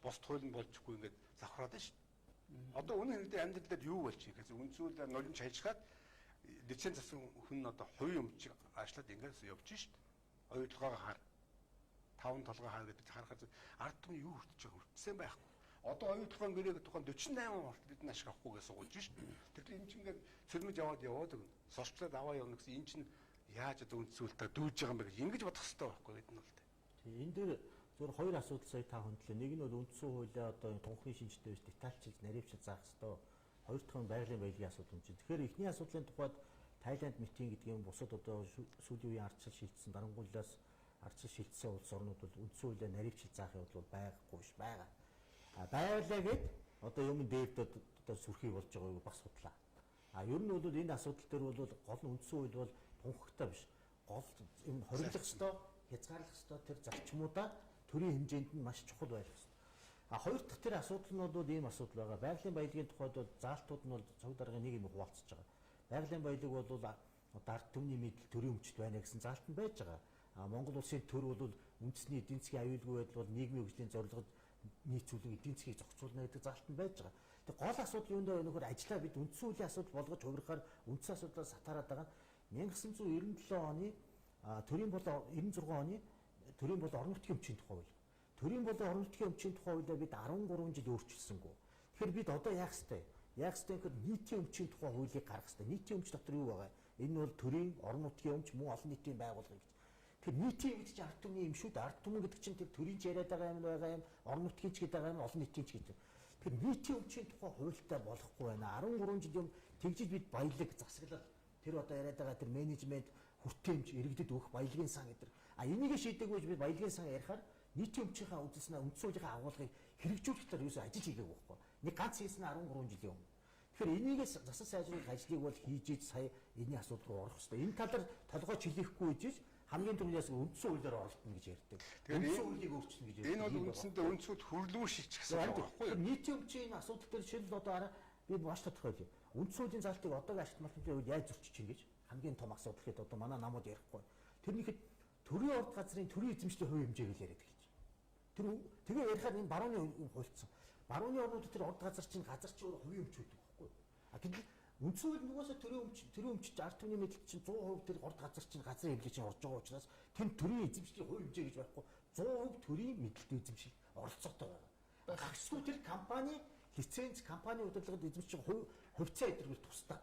бус хууль нь болчихгүй ингээд завхраад байна шүү дээ. Одоо үнэн хэрэгдээ амьдрал дээр юу болчих вэ гэсэн үндсүүлээр нулимж хайшгаад лиценз авсан хүн нь одоо хувийн өмчийг аашлаад ингээд явж шүү дээ. Оюутгаагаа хаар. Таван толгой хаа гэдэг харахад ард түмэн юу хүртэж байгаа хүртсэн байхгүй. Одоо оюутгын гэрээ тухайн 48 хүртэл бид ашиг авахгүй гэж суулж шүү дээ. Тэгэхээр энэ чинь ингээд цөлмөж яваад өгнө. Сорчлоод аваа явна гэсэн энэ чинь яаж одоо үндсүүлэлтээ дүүж байгаа юм бэ гэж ингэж бодох хэрэгтэй байхгүй гэдэг нь бол тээ. Энэ дээр зөвхөн хоёр асуудал сая та хөндлөө. Нэг нь бол үндсэн хуулиа одоо энэ тунхны шинжтэй биш детальчилж наривчилж заах хэрэгтэй. Хоёр дахь нь байгалийн баялагын асуудал юм чинь. Тэгэхээр эхний асуудлын тухайд Тайланд митинг гэдэг юм бусад одоо сүүлийн үеийн ардчил шилжсэн дарангуулаас ардчил шилжсэн улс орнууд бол үндсэн хуулиа наривчилж заах явдал бол байгаагүй биш байгаа. Байгалаа гэд одоо юм дээвд одоо сүрхий болж байгааг бас судлаа. Ер нь бол энэ асуудал дээр бол гол нь үндсэн хууль бол тунхагтай биш. Гол юм хориглох ёстой, хязгаарлах ёстой тэр зарчмуудаа төрийн хэмжээнд нь маш чухал байх ёстой. Хоёр дахь тэр асуудал нь бол ийм асуудал байгаа. Байгалийн баялагын тухайд бол заалтууд нь бол цог даргын нэг юм хуваалцаж байгаа. Байгалийн баялаг бол ард түмний мэдл төрийн өмчт байна гэсэн заалт нь байж байгаа. Монгол улсын төр бол үндэсний эдийн засгийн аюулгүй байдал бол нийгмийн хөгжлийн зорилгод нийцүүлэн эдийн засгийг зохицуулна гэдэг заалт нь байж байгаа. Тэгээ гол асуудал юунд вэ нөхөр ажиллаа бид үндсэн хуулийн асуудал болгож хувирахаар үндсэн асуудлаас сатараад байгаа. 1997 оны төрийн болон 96 оны төрийн болон орон нутгийн өмчийн тухай хууль. Төрийн болон орон нутгийн өмчийн тухай хуулиа бид 13 жил өөрчилсөнгүй. Тэгэхээр бид одоо яах ёстой? Яах ёстой гэхээр нийтийн өмчийн тухай хуулийг гаргах ёстой. Нийтийн өмч дотор юу байгаа? Энэ бол төрийн орон нутгийн өмч мөн олон нийтийн байгууллага гэж. Тэгэхээр нийтийн гэдэг чинь ард түмний юм шүү дээ. Ард түмэн гэдэг чинь тэр төрийн ч яриад байгаа юм байгаа юм, орон нутгийн ч гэдэг байгаа юм, олон нийтийн ч гэдэг. Тэгэхээр нийтийн өмчийн тухай хуультай болохгүй байна. 13 жил юм тэгжиж бид баялаг засаглал тэр одоо яриад байгаа тэр менежмент хүртээмж иргэдэд өгөх баялагын сан гэдэг. Энийг шийдэггүй бид баялагын сан ярихаар нийтийн өмчийнхаа үзэлснээ үндсэн хуулийн агуулгыг хэрэгжүүлэх дээр юусоо ажил хийгээгүй байхгүй. Нэг ганц хийсэн 13 жилийн өмнө. Тэгэхээр энийг засаг сайжруулах ажлыг бол хийж иж сая энэний асуудал руу орох хэрэгтэй. Энэ талаар толгой чилээхгүй хийж хамгийн түрүүнээс үндсэн хуулиар оролтно гэж ярьдаг. Үндсэн хуулийг өөрчилнө гэж ярьдаг. Энэ бол үндсэндээ үндсүүд хөрлөмөр шилжих гэсэн үг байхгүй юу? Нийтийн өмчийн асуудал дээр шил одоо би маш тодорхой юм. Үндсэн хуулийн залтыг одоогийн ашиглалтын үед яаж зөрчиж чинь гэж хамгийн том асуудал гэхэд одоо манай намууд ярихгүй. Тэрнийхэд төрийн орд газрын төрийн эзэмшлийн хувь хэмжээг л яриад эхэлж байна. Тэгээ ярихаар энэ барууны хуульцсан. Барууны орнууд тэр орд газар чинь хувийн өмч үүдэг байхгүй. Гэтэл үндсэн хууль нугасаа төрийн өмчт ард түмний мэдээлэл чинь 100% тэр орд газар чинь газрын хэмжээ чинь орж байгаа учраас тэр төрийн эзэмшлийн хувь хэмжээ гэж байхгүй 100% төрийн мэдээлэл эзэмшил оролцоотой байгаа. Гагцгүй тэр компани лиценз компани удирдлагад эзэмших хувьцаа эдэргүүл тусдаа.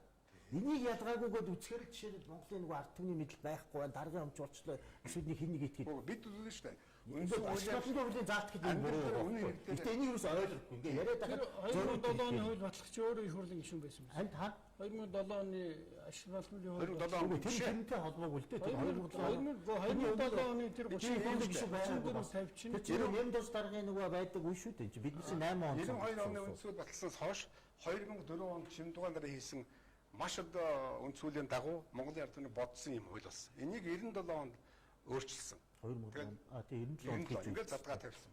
Энийг ялгаагүйгээд үзэхээр жишээлбэл Монголын нэг ард түмний мэдэл байхгүй байна. Даргын өмч болчлоо. Эсвэл нэг хин нэг итгэл. Бид үзэн шүү дээ. Үндсэн хуулийн заалт гэдэг юм буруу. Гэтэ энийг юус ойлгохгүй. Ингээ яриад байгаа 2007 оны хууль батлагч өөрөө их хурлын гишүүн байсан юм. Анд хаа 2007 оны ашиглалтын хууль 2007 оны тэрнтэй холбоогүй л дээ. 2007 оны тэр 30 гишүүн тавьчихна. Тэр Нэмдос даргын нөгөө байдаг үе шүү дээ. Бид 8 он. 92 оны үндсүүл баталснаас хойш 2004 онд Шимдугаан дараа хийсэн маш одоо үндсүүлийн дагуу Монголын ард түмний бодсон юм хууль болсон. Энийг 97 онд өөрчилсөн. 2000 он 97 онд хийж ингээд задгаа тавьсан.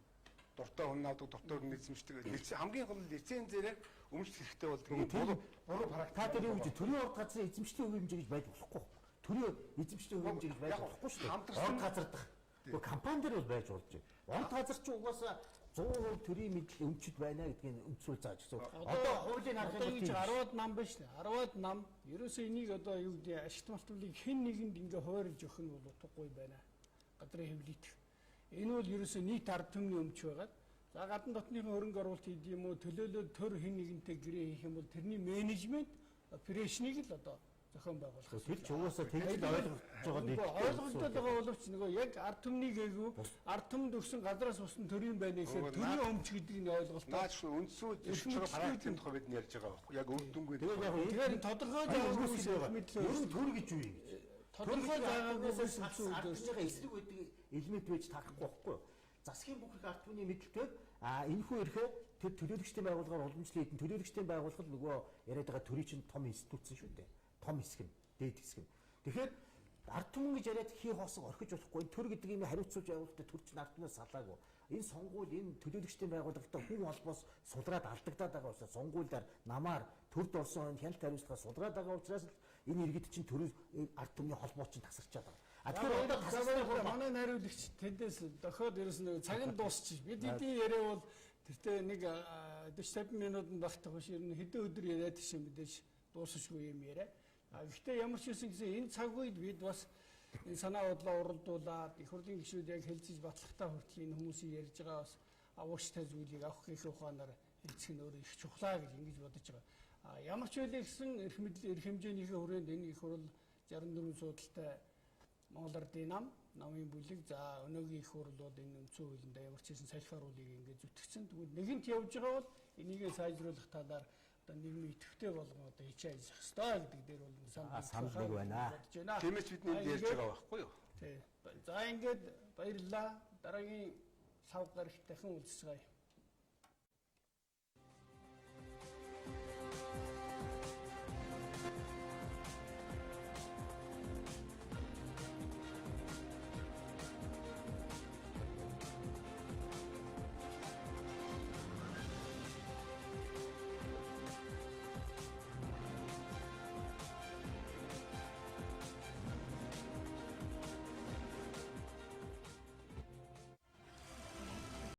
Дуртай хүн авдаг, дуртай хүн эзэмшдэг. Хамгийн гол лицензээрээ өмчлөх хэрэгтэй болдог. Буруу практик. Та тэр юу гэж төрийн орд газрын эзэмшлийн хувь хэмжээ гэж байж болохгүй. Төрийн эзэмшлийн хувь хэмжээ гэж байж болохгүй шүү дээ. Орд газар дах. Гэхдээ компани дээр бол байж болж байна. Орд газар ч угаасаа 100% төрийн мэдл өмчд байна гэдгийг өмцүүл зааж гэсэн. Одоо хуулийн харах юм бол 10-аад нам байна шүү дээ. 10-аад нам ерөөсөө энийг одоо юу гэдэг ашигт малтуулыг хэн нэгэнд ингээ хойролж өгөх нь бол утгагүй байна. Гадрын хэвлэлт. Энэ бол ерөөсөө нийт ард түмний өмч байгаа. За гадна дотныхын хөрөнгө оруулалт хийх юм уу, төлөөлөл төр хэн нэгэнтэй гэрээ хийх юм бол тэрний менежмент операшнийг л одоо зохион байгуулах. Тэр ч угаасаа тэгж ойлгогдоод байгаа боловч нөгөө яг ард түмний гээгүй ард түмэнд өгсөн газраас усны төрийн байна гэхээр төрийн өмч гэдэг нь ойлголт. Наач үндсүү зөвшөөрөх практикийн тухай бид ярьж байгаа байхгүй. Яг үр дүнгүй. Тэгэхээр тодорхой заагаад мэдлээ. Ер нь төр гэж юу юм? Тодорхой заагаагүйс ард эсрэг байдаг элемент байж тарахгүй байхгүй юу? Засгийн бүх их ард түмний мэдлэлтэй энэ хүү ирэхээ тэр төлөөлөгчдийн байгууллагаар уламжлал хийдэн төлөөлөгчдийн байгууллага нөгөө яриад байгаа төрийн чинь том институцсэн шүү дээ. Том хэсэг нь, дээд хэсэг нь. Тэгэхээр ард түмэн гэж яриад хий хоосон орхиж болохгүй. Төр гэдэг юм хариуцуулж байгуулалтад төр чинь ард түмээс салаагүй. Энэ сонгуул энэ төлөөлөгчдийн байгууллагатай хүн холбоос сулраад алдагдаад байгаа учраас сонгуулиар намаар төрд орсон хяналт хариуцлагаа сулраад байгаа учраас энэ иргэд чинь төрийн ард түмний холбоо чинь тасарчаад байгаа. Тэгэхээр одоо тасалбар манай найруулагч тэндээс дохиод ерөөс нэг цаг нь дуусчих. Бид эдийн яриа бол тэртээ нэг 40-50 минутанд багтах биш ер нь хэдэн өдөр яриад тийш мэдээж дуусахгүй юм яриа. Гэхдээ ямар ч үсэн гэсэн энэ цаг үед бид бас энэ санаа бодлоо уралдуулаад их хурлын гишүүд яг хэлцэж батлагтаа хүртэл энэ хүмүүсийн ярьж байгаа бас авууштай зүйлийг авах гэх ухаанаар хэлцэх нь өөрөө их чухлаа гэж ингэж бодож байгаа. Ямар ч үйл гэсэн эрх хэмжээнийхээ хүрээнд энэ их хурл 64 суудалтай Монгол Ардын намын бүлэг за өнөөгийн их хурлууд энэ өнцөн хуулиндаа ямар ч хэсэн салхиаруулыг ингээд зүтгэсэн. Тэгвэл нэгэнт явж байгаа бол энийг сайжруулах талаар одоо нийгмийн идэвхтэй болгон одоо хичээ ажиллах хэрэгтэй гэдэг дээр бол санал байна. Тиймээс бид энд ярьж байгаа байхгүй юу? Тий. За ингээд баярлалаа. Дараагийн сав гарагт дахин уулзцгаая.